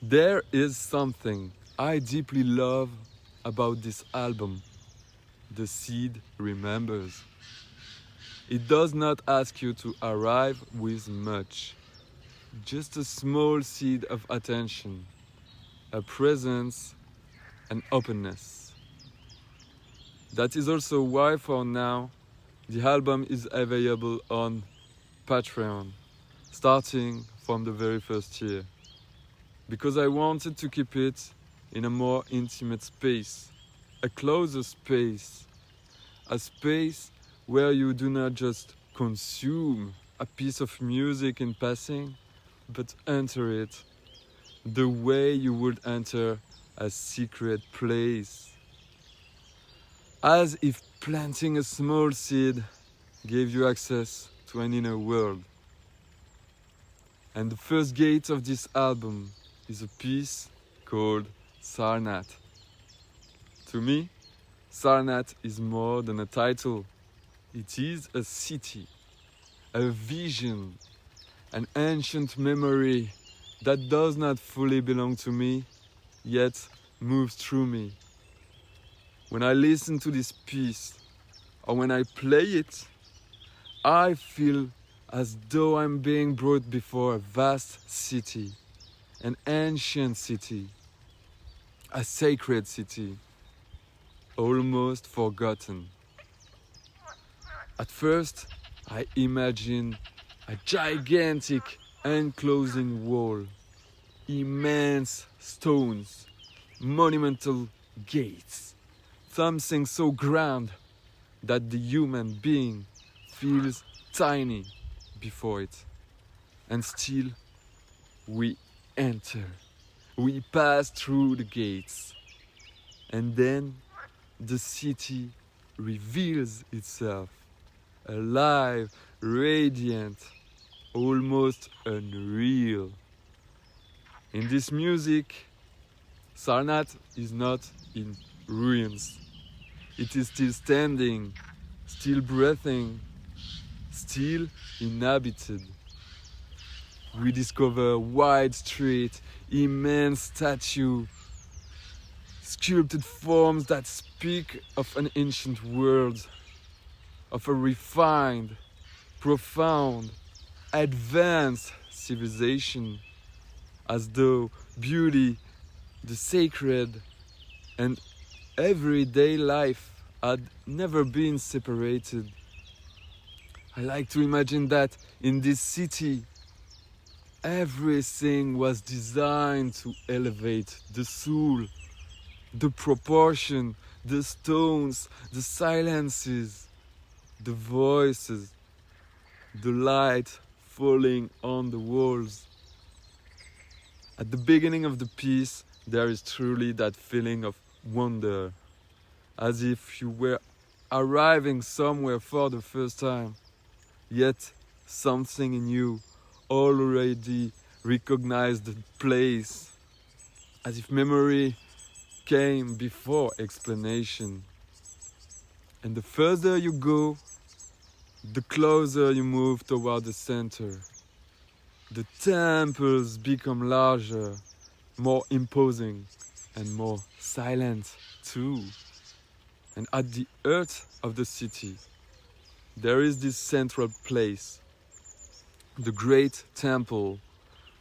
There is something I deeply love about this album. The seed remembers. It does not ask you to arrive with much, just a small seed of attention, a presence, an openness. That is also why for now the album is available on Patreon, starting from the very first year. Because I wanted to keep it in a more intimate space, a closer space, a space where you do not just consume a piece of music in passing, but enter it the way you would enter a secret place. As if planting a small seed gave you access to an inner world. And the first gate of this album is a piece called Sarnath. To me, Sarnath is more than a title. It is a city, a vision, an ancient memory that does not fully belong to me, yet moves through me. When I listen to this piece, or when I play it, I feel as though I'm being brought before a vast city, an ancient city, a sacred city, almost forgotten. At first, I imagine a gigantic enclosing wall, immense stones, monumental gates, something so grand that the human being feels tiny before it. And still, we enter. We pass through the gates. And then the city reveals itself. Alive, radiant, almost unreal. In this music, Sarnath is not in ruins. It is still standing, still breathing, still inhabited. We discover wide street, immense statue, sculpted forms that speak of an ancient world, of a refined, profound, advanced civilization, as though beauty, the sacred, and everyday life had never been separated. I like to imagine that in this city, everything was designed to elevate the soul, the proportion, the stones, the silences, the voices, the light falling on the walls. At the beginning of the piece, there is truly that feeling of wonder, as if you were arriving somewhere for the first time, yet something in you already recognized the place, as if memory came before explanation. And the further you go, the closer you move toward the center. The temples become larger, more imposing, and more silent too. And at the heart of the city, there is this central place, the great temple,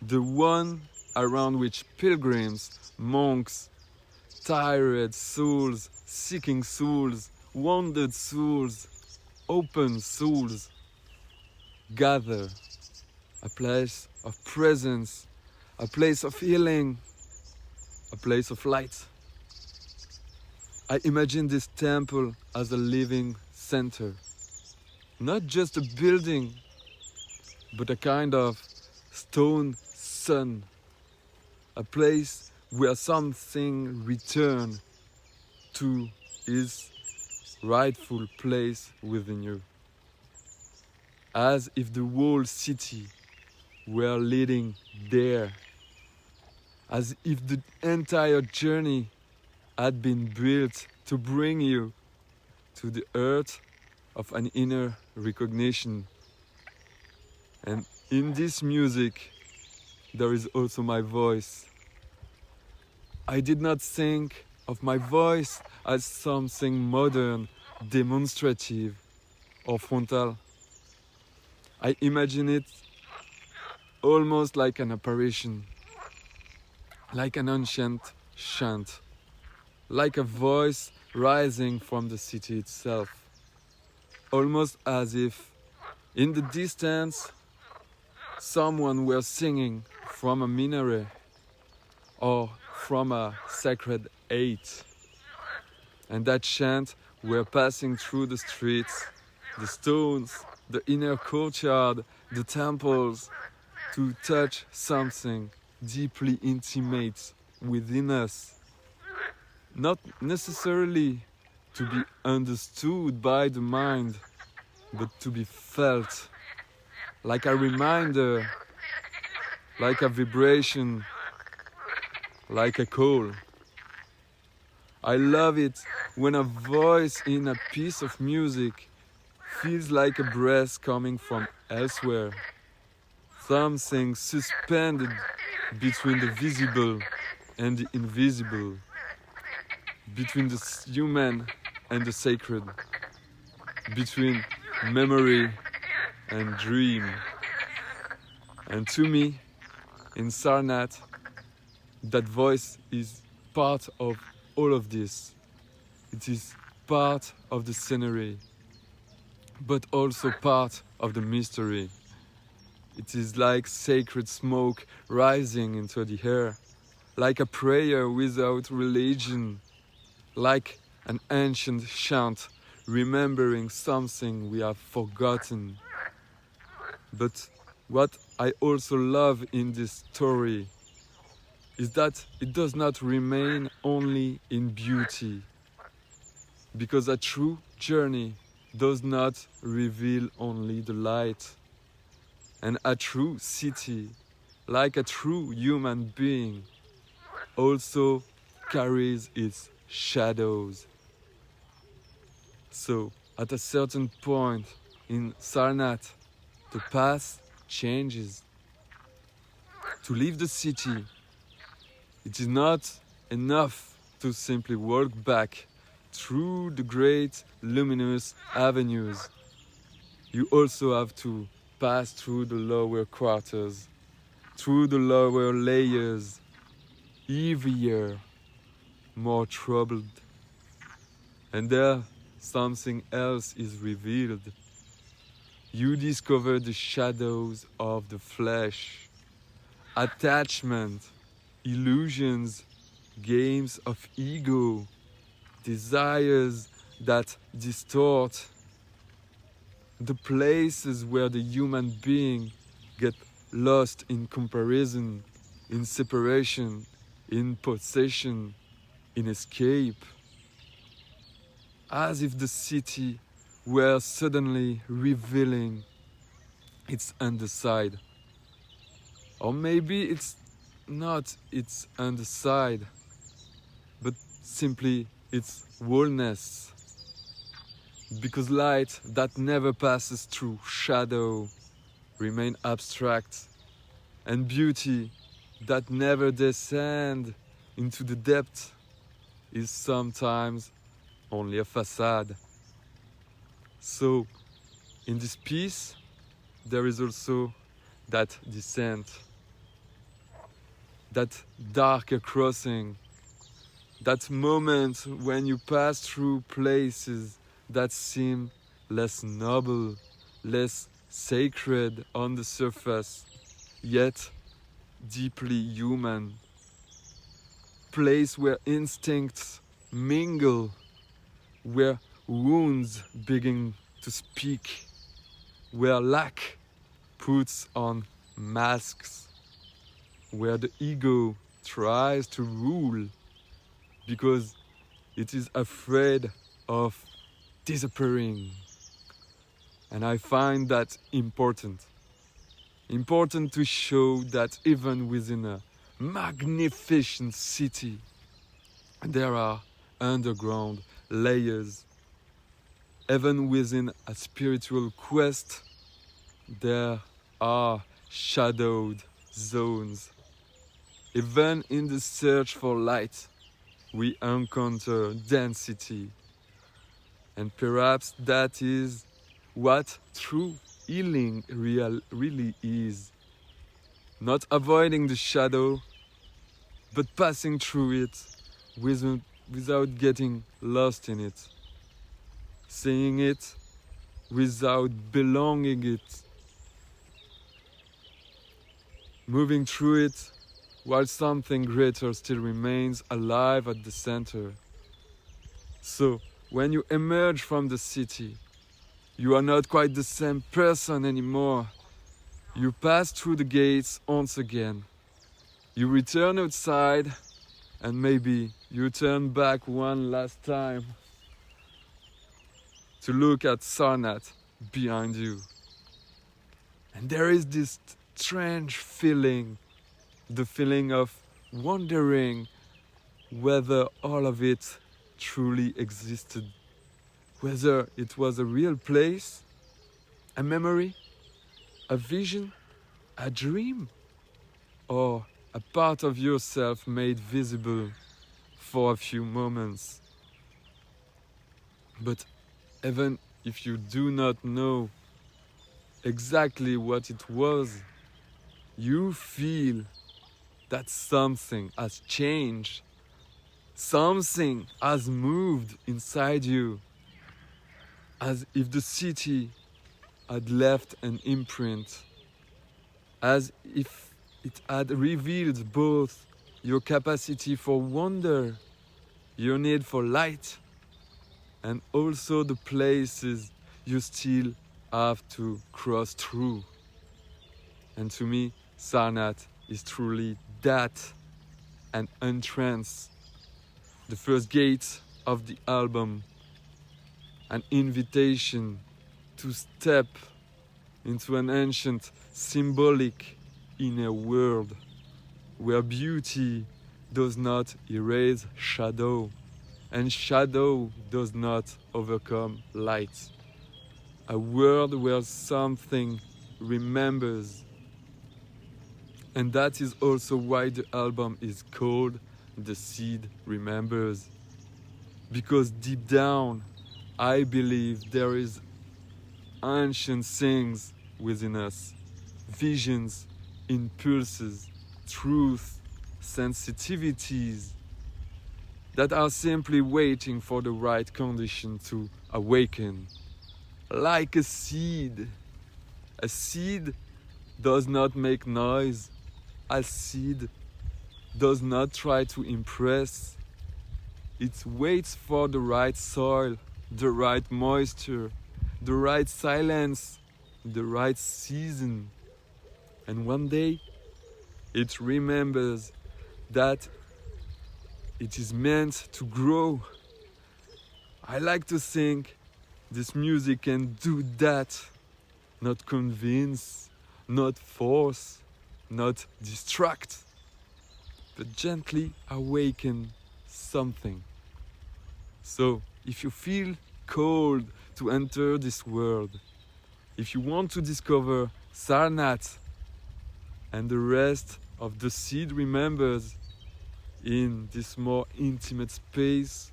the one around which pilgrims, monks, tired souls, seeking souls, wounded souls, open souls gather. A place of presence, a place of healing, a place of light. I imagine this temple as a living center, not just a building, but a kind of stone sun, a place where something returns to its rightful place within you, as if the whole city were leading there, as if the entire journey had been built to bring you to the earth of an inner recognition. And in this music, there is also my voice, I did not think of my voice as something modern, demonstrative, or frontal. I imagine it almost like an apparition, like an ancient chant, like a voice rising from the city itself, almost as if in the distance someone were singing from a minaret or from a sacred height, and that chant were passing through the streets, the stones, the inner courtyard, the temples, to touch something deeply intimate within us, not necessarily to be understood by the mind, but to be felt, like a reminder, like a vibration, like a call. I love it when a voice in a piece of music feels like a breath coming from elsewhere, something suspended between the visible and the invisible, between the human and the sacred, between memory and dream. And to me, in Sarnath, that voice is part of all of this. It is part of the scenery, but also part of the mystery. It is like sacred smoke rising into the air, like a prayer without religion, like an ancient chant remembering something we have forgotten. But what I also love in this story is that it does not remain only in beauty, because a true journey does not reveal only the light, and a true city, like a true human being, also carries its shadows. So, at a certain point in Sarnath, the path changes. To leave the city, it is not enough to simply walk back through the great luminous avenues. You also have to pass through the lower quarters, through the lower layers, every year more troubled. And there something else is revealed. You discover the shadows of the flesh, attachment, illusions, games of ego, desires that distort, the places where the human being get lost in comparison, in separation, in possession, in escape, as if the city were suddenly revealing its underside. Or maybe it's not its underside, but simply its wholeness. Because light that never passes through shadow remain abstract, and beauty that never descends into the depth is sometimes only a facade. So, in this piece, there is also that descent, that darker crossing, that moment when you pass through places that seem less noble, less sacred on the surface, yet deeply human. Place where instincts mingle, where wounds begin to speak, where lack puts on masks, where the ego tries to rule because it is afraid of disappearing. And I find that important. Important to show that even within a magnificent city, there are underground layers. Even within a spiritual quest, there are shadowed zones. Even in the search for light, we encounter density. And perhaps that is what true healing really is. Not avoiding the shadow, but passing through it without getting lost in it. Seeing it without belonging it. Moving through it while something greater still remains alive at the center. So, when you emerge from the city, you are not quite the same person anymore. You pass through the gates once again. You return outside, and maybe you turn back one last time to look at Sarnath behind you. And there is this strange feeling, the feeling of wondering whether all of it truly existed, whether it was a real place, a memory, a vision, a dream, or a part of yourself made visible for a few moments. But even if you do not know exactly what it was, you feel that something has changed. Something has moved inside you, as if the city had left an imprint, as if it had revealed both your capacity for wonder, your need for light, and also the places you still have to cross through. And to me, Sarnath is truly that, an entrance, the first gate of the album, an invitation to step into an ancient, symbolic inner world where beauty does not erase shadow, and shadow does not overcome light. A world where something remembers. And that is also why the album is called The Seed Remembers. Because deep down, I believe there is ancient things within us. Visions, impulses, truth, sensitivities that are simply waiting for the right condition to awaken. Like a seed. A seed does not make noise. A seed does not try to impress. It waits for the right soil, the right moisture, the right silence, the right season. And one day, it remembers that it is meant to grow. I like to think this music can do that. Not convince, not force, not distract, but gently awaken something. So, if you feel called to enter this world, if you want to discover Sarnath and the rest of the seed remembers in this more intimate space,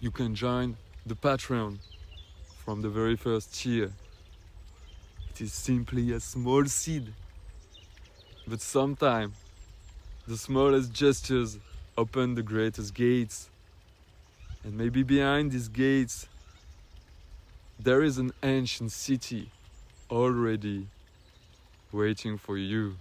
you can join the Patreon from the very first year. It is simply a small seed, but sometimes the smallest gestures open the greatest gates. And maybe behind these gates there is an ancient city already waiting for you.